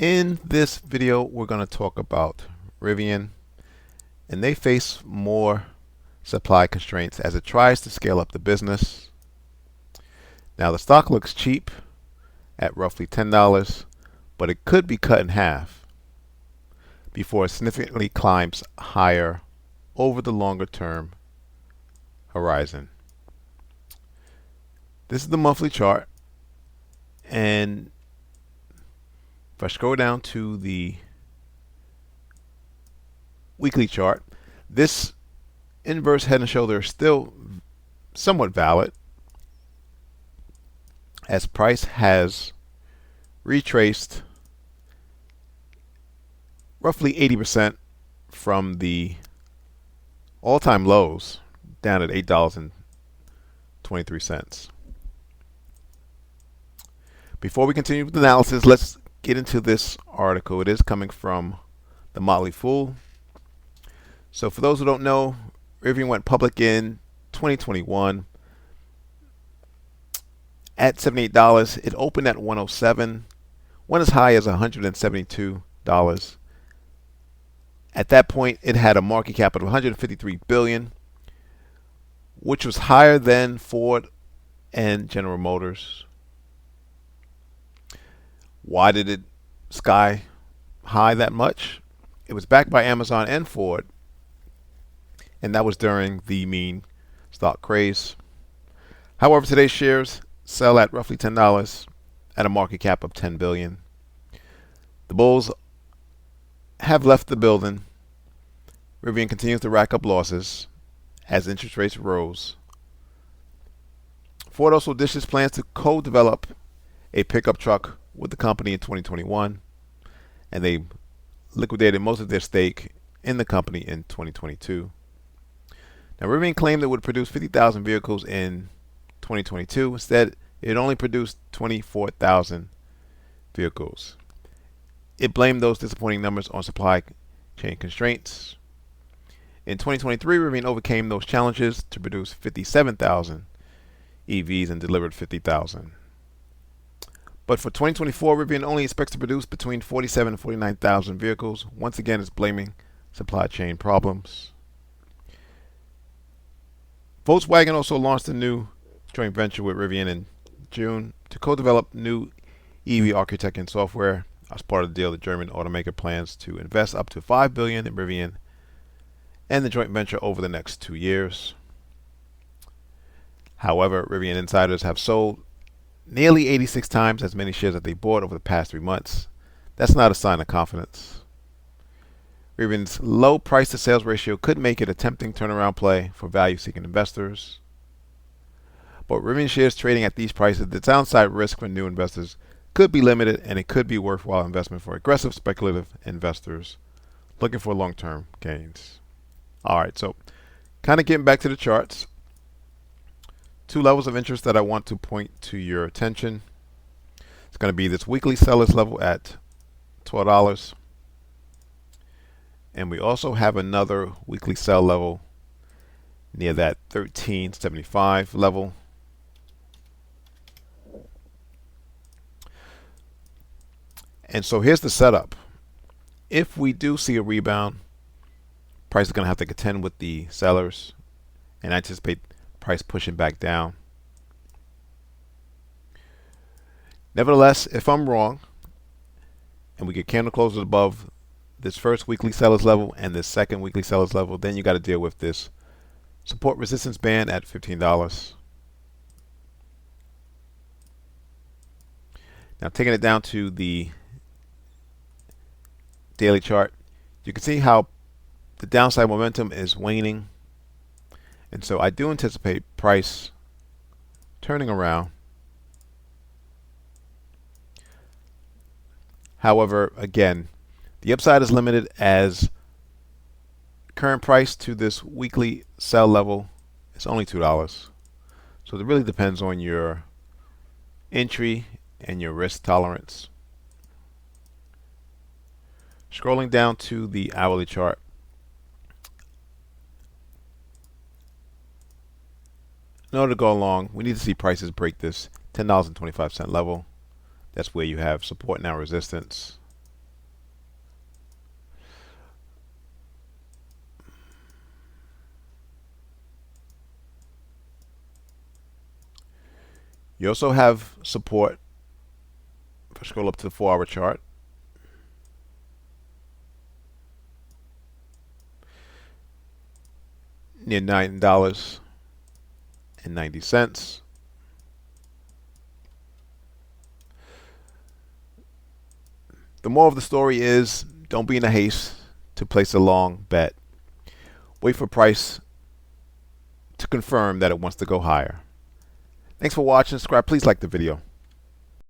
In this video, we're going to talk about Rivian, and they face more supply constraints as it tries to scale up the business. Now, the stock looks cheap at roughly $10, but it could be cut in half before it significantly climbs higher over the longer term horizon. This is the monthly chart, and if I scroll down to the weekly chart, this inverse head and shoulder is still somewhat valid as price has retraced roughly 80% from the all-time lows down at $8.23. Before we continue with the analysis, let's get into this article. It is coming from the Motley Fool. So for those who don't know, Rivian went public in 2021 at $78. It opened at $107, went as high as $172. At that point, it had a market cap of $153 billion, which was higher than Ford and General Motors. Why did it sky high that much? It was backed by Amazon and Ford, and that was during the meme stock craze. However, today's shares sell at roughly $10 at a market cap of $10 billion. The bulls have left the building. Rivian continues to rack up losses as interest rates rose. Ford also dishes plans to co-develop a pickup truck with the company in 2021, and they liquidated most of their stake in the company in 2022. Now, Rivian claimed it would produce 50,000 vehicles in 2022. Instead, it only produced 24,000 vehicles. It blamed those disappointing numbers on supply chain constraints. In 2023, Rivian overcame those challenges to produce 57,000 EVs and delivered 50,000. But for 2024, Rivian only expects to produce between 47 and 49,000 vehicles. Once again, it's blaming supply chain problems. Volkswagen also launched a new joint venture with Rivian in June to co-develop new EV architecture and software. As part of the deal, the German automaker plans to invest up to $5 billion in Rivian and the joint venture over the next 2 years. However, Rivian insiders have sold nearly 86 times as many shares that they bought over the past 3 months. That's not a sign of confidence. Rivian's low price to sales ratio could make it a tempting turnaround play for value-seeking investors. But Rivian shares trading at these prices, the downside risk for new investors could be limited, and it could be worthwhile investment for aggressive speculative investors looking for long-term gains. All right, so kind of getting back to the charts. 2 levels of interest that I want to point to your attention. It's going to be this weekly sellers level at $12. And we also have another weekly sell level near that $13.75 level. And so here's the setup. If we do see a rebound, price is going to have to contend with the sellers and anticipate price pushing back down. Nevertheless, if I'm wrong and we get candle closes above this first weekly sellers level and this second weekly sellers level, then you got to deal with this support resistance band at $15. Now, taking it down to the daily chart, you can see how the downside momentum is waning. And so I do anticipate price turning around. However, again, the upside is limited as current price to this weekly sell level is only $2. So it really depends on your entry and your risk tolerance. Scrolling down to the hourly chart, in order to go along, we need to see prices break this $10.25 level. That's where you have support now resistance. You also have support. If I scroll up to the 4-hour chart, near $9.90. The moral of the story is, don't be in a haste to place a long bet. Wait for price to confirm that it wants to go higher. Thanks for watching. Subscribe. Please like the video.